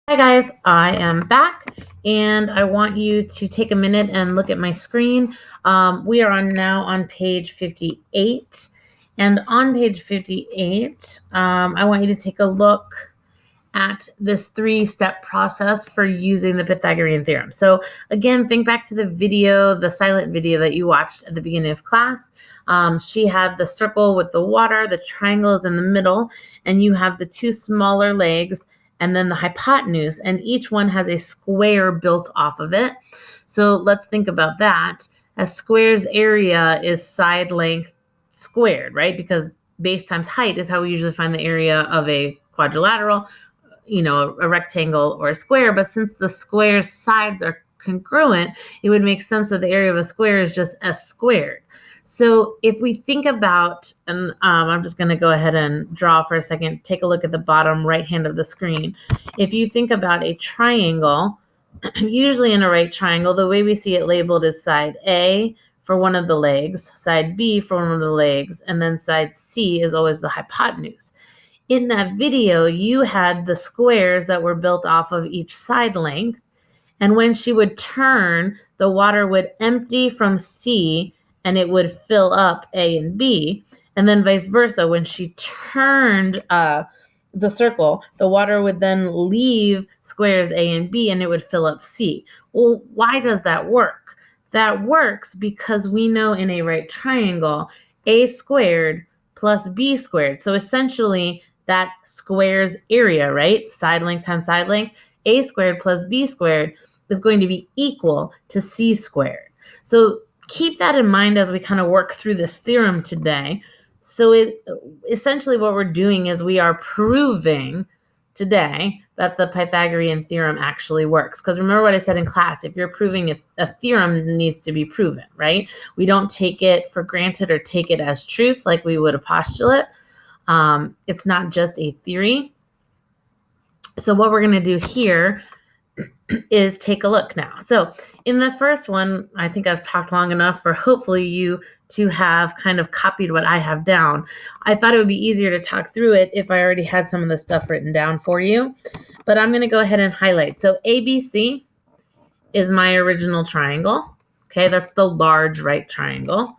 Hi guys, I am back and I want you to take a minute and look at my screen. We are now on page 58, and on page 58, I want you to take a look at this three-step process for using the Pythagorean theorem. So again, think back to the video, the silent video that you watched at the beginning of class. She had the circle with the water, the triangle is in the middle, and you have the two smaller legs and then the hypotenuse, and each one has a square built off of it. So let's think about that. A square's area is side length squared, right? Because base times height is how we usually find the area of a quadrilateral, a rectangle or a square. But since the square's sides are congruent, it would make sense that the area of a square is just s squared. So if we think about, and I'm just going to go ahead and draw for a second, take a look at the bottom right hand of the screen. If you think about a triangle, usually in a right triangle, the way we see it labeled is side A for one of the legs, side B for one of the legs, and then side C is always the hypotenuse. In that video, you had the squares that were built off of each side length, and when she would turn, the water would empty from C and it would fill up A and B, and then vice versa. When she turned the circle, the water would then leave squares A and B and it would fill up C. Well, why does that work? That works because we know in a right triangle, A squared plus B squared. So essentially that square's area, right? Side length times side length, A squared plus B squared is going to be equal to C squared. So keep that in mind as we kind of work through this theorem today. So essentially what we're doing is we are proving today that the Pythagorean theorem actually works. Because remember what I said in class, if you're proving a theorem needs to be proven, right? We don't take it for granted or take it as truth like we would a postulate. It's not just a theory. So what we're going to do here is take a look now. So in the first one, I think I've talked long enough for hopefully you to have kind of copied what I have down. I thought it would be easier to talk through it if I already had some of the stuff written down for you, but I'm going to go ahead and highlight. So ABC is my original triangle. Okay, that's the large right triangle.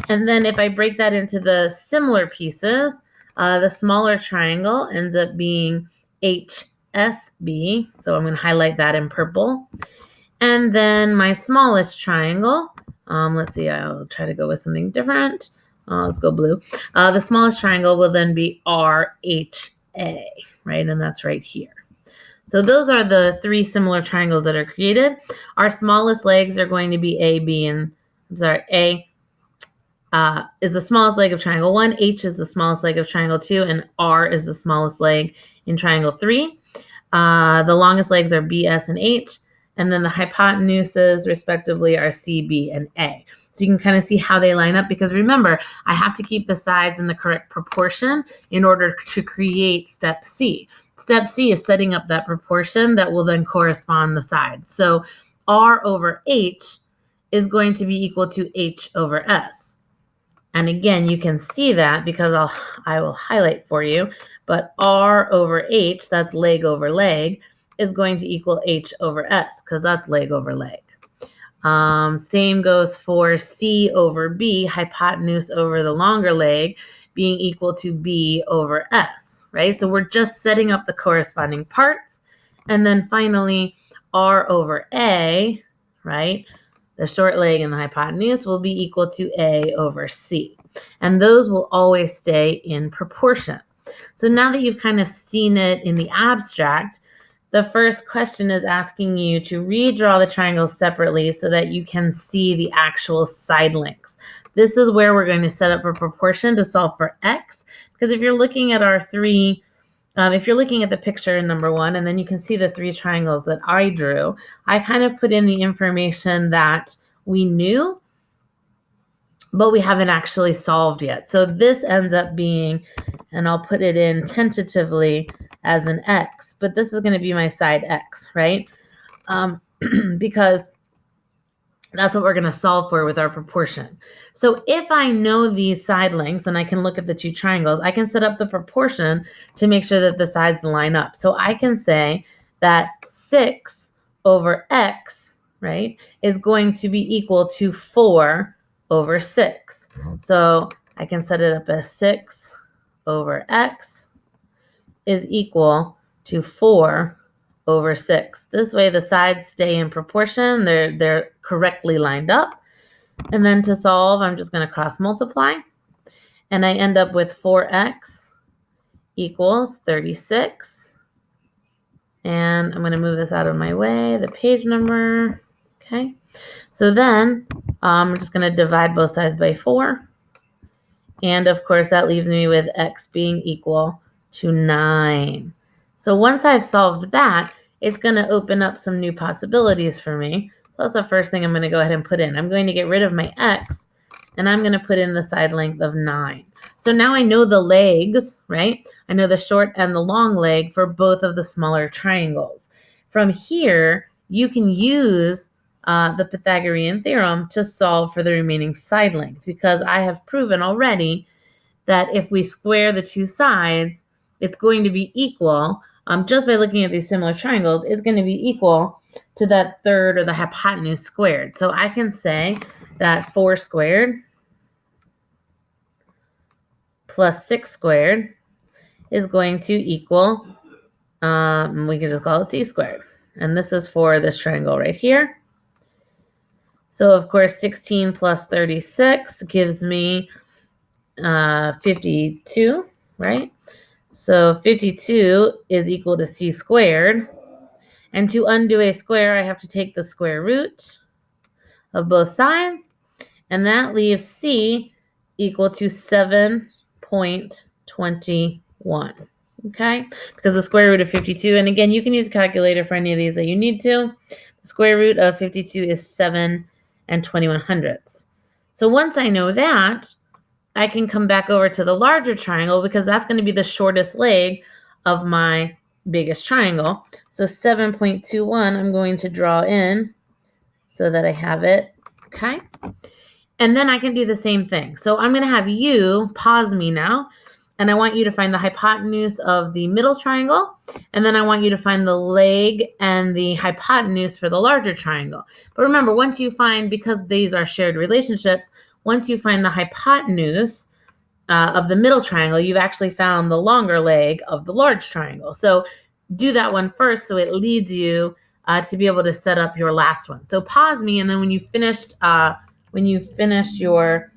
And then if I break that into the similar pieces, the smaller triangle ends up being HSB. So I'm going to highlight that in purple. And then my smallest triangle, let's see, I'll try to go with something different. Let's go blue. The smallest triangle will then be RHA, right? And that's right here. So those are the three similar triangles that are created. Our smallest legs are going to be A, B, and A is the smallest leg of triangle 1, H is the smallest leg of triangle 2, and R is the smallest leg in triangle 3. The longest legs are B, S, and H, and then the hypotenuses respectively are C, B, and A. So you can kind of see how they line up, because remember, I have to keep the sides in the correct proportion in order to create step C. Step C is setting up that proportion that will then correspond the sides. So R over H is going to be equal to H over S. And again, you can see that because I will highlight for you, but R over H, that's leg over leg, is going to equal H over S because that's leg over leg. Same goes for C over B, hypotenuse over the longer leg, being equal to B over S, right? So we're just setting up the corresponding parts. And then finally, R over A, right? The short leg and the hypotenuse will be equal to A over C. And those will always stay in proportion. So now that you've kind of seen it in the abstract, the first question is asking you to redraw the triangles separately so that you can see the actual side lengths. This is where we're going to set up a proportion to solve for X, because if you're looking at our three, if you're looking at the picture in number 1, and then you can see the three triangles that I drew, I kind of put in the information that we knew, but we haven't actually solved yet. So this ends up being, and I'll put it in tentatively as an X, but this is going to be my side X, right? Because that's what we're going to solve for with our proportion. So if I know these side lengths and I can look at the two triangles, I can set up the proportion to make sure that the sides line up. So I can say that 6 over x, right, is going to be equal to 4 over 6. So I can set it up as 6 over x is equal to 4 over 6. This way the sides stay in proportion. They're correctly lined up. And then to solve, I'm just going to cross multiply. And I end up with 4x equals 36. And I'm going to move this out of my way, the page number. Okay. So then I'm just going to divide both sides by 4. And of course, that leaves me with x being equal to 9. So once I've solved that, it's going to open up some new possibilities for me. So that's the first thing I'm going to go ahead and put in. I'm going to get rid of my x, and I'm going to put in the side length of 9. So now I know the legs, right? I know the short and the long leg for both of the smaller triangles. From here, you can use the Pythagorean theorem to solve for the remaining side length, because I have proven already that if we square the two sides, it's going to be equal, just by looking at these similar triangles, it's going to be equal to that third, or the hypotenuse squared. So I can say that 4 squared plus 6 squared is going to equal, we can just call it c squared. And this is for this triangle right here. So of course, 16 plus 36 gives me 52, right? So 52 is equal to c squared. And to undo a square, I have to take the square root of both sides. And that leaves c equal to 7.21. Okay? Because the square root of 52, and again, you can use a calculator for any of these that you need to. The square root of 52 is 7 and 21/100ths. So once I know that, I can come back over to the larger triangle, because that's going to be the shortest leg of my biggest triangle. So 7.21 I'm going to draw in so that I have it. Okay. And then I can do the same thing. So I'm going to have you pause me now, and I want you to find the hypotenuse of the middle triangle, and then I want you to find the leg and the hypotenuse for the larger triangle. But remember, once you find, because these are shared relationships, once you find the hypotenuse of the middle triangle, you've actually found the longer leg of the large triangle. So do that one first, so it leads you to be able to set up your last one. So pause me, and then when you finished your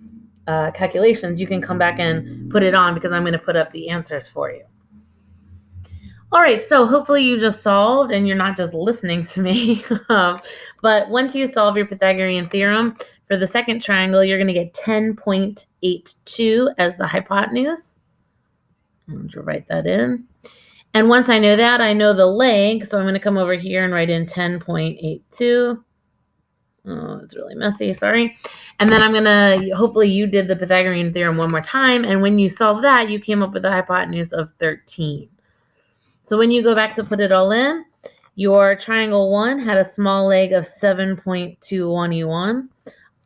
calculations, you can come back and put it on, because I'm going to put up the answers for you. All right, so hopefully you just solved and you're not just listening to me. But once you solve your Pythagorean theorem for the second triangle, you're going to get 10.82 as the hypotenuse. I'm going to write that in. And once I know that, I know the leg. So I'm going to come over here and write in 10.82. Oh, it's really messy, sorry. And then I'm going to, hopefully you did the Pythagorean theorem one more time. And when you solve that, you came up with a hypotenuse of 13. So when you go back to put it all in, your triangle 1 had a small leg of 7.211,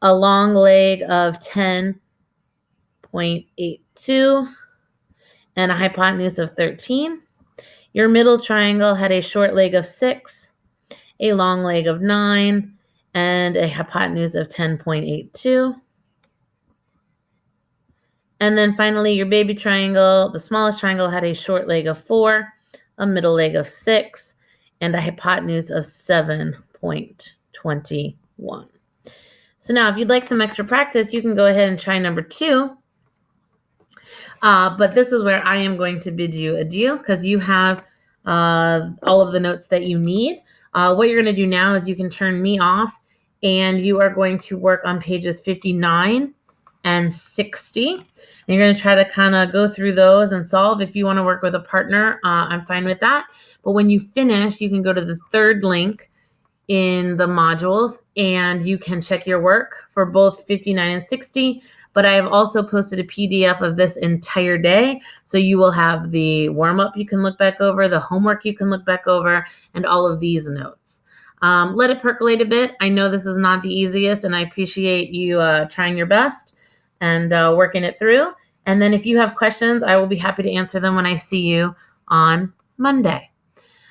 a long leg of 10.82, and a hypotenuse of 13. Your middle triangle had a short leg of 6, a long leg of 9, and a hypotenuse of 10.82. And then finally, your baby triangle, the smallest triangle, had a short leg of 4, a middle leg of 6, and a hypotenuse of 7.21. So now, if you'd like some extra practice, you can go ahead and try number 2. But this is where I am going to bid you adieu, because you have all of the notes that you need. What you're going to do now is you can turn me off, and you are going to work on pages 59 and 60. And you're going to try to kind of go through those and solve. If you want to work with a partner, I'm fine with that. But when you finish, you can go to the third link in the modules, and you can check your work for both 59 and 60. But I have also posted a PDF of this entire day. So you will have the warm-up you can look back over, the homework you can look back over, and all of these notes. Let it percolate a bit. I know this is not the easiest, and I appreciate you trying your best and working it through. And then if you have questions, I will be happy to answer them when I see you on Monday.